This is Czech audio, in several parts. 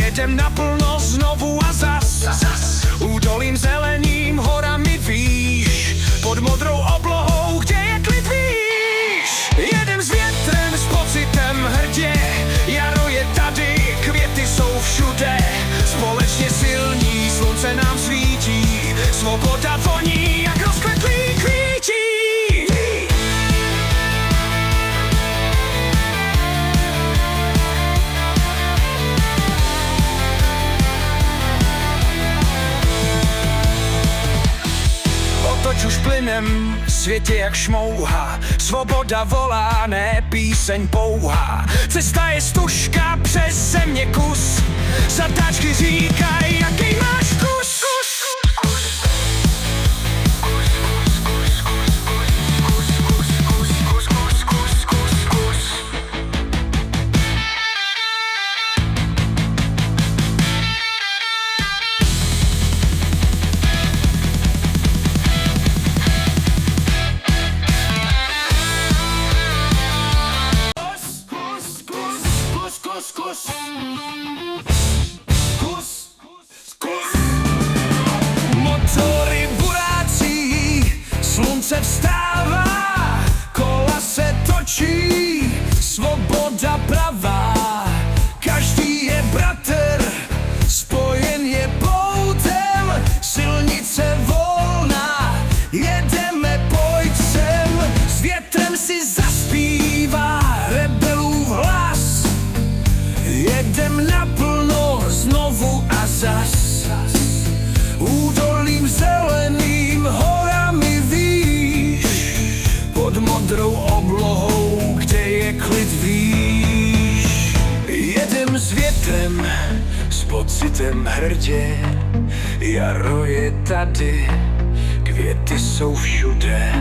Jedem naplno znovu a zas, údolím zeleným, horami výš, pod modrou oblohou, kde je klid výš. Jedem s větrem, s pocitem hrdě, jaro je tady, květy jsou všude. Společně silní, slunce nám svítí, svoboda voní, jak rozkvetlý kvítí. Otoč už plynem, svět je jak šmouha, svoboda volá, ne píseň pouhá. Cesta je stužka, přes země kus, zatáčky říkaj, jaký máš vkus. Motory burácí, slunce vstává, kola se točí, svoboda pravá. Každý je bratr, spojen je poutem, silnice volná, jedeme, pojď sem, s větrem si zaspívá rebelův hlas. Jedem naplno znovu a zas, údolím zeleným, horami výš, pod modrou oblohou, kde je klid výš. Jedem s větrem, s pocitem hrdě, jaro je tady, květy jsou všude.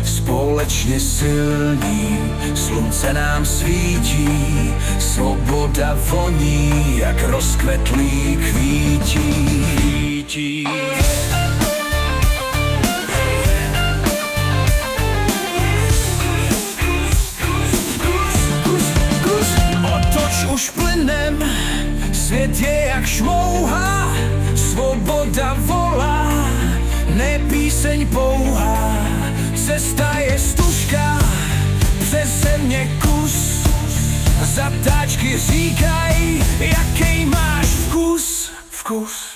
Společně silní, slunce nám svítí, svoboda voní, jak rozkvetlý kvítí. Otoč už plynem, svět je jak šmouha, svoboda volá, ne píseň pouhá. Cesta je stužka, přes země kus, zatáčky říkaj, jaký máš vkus.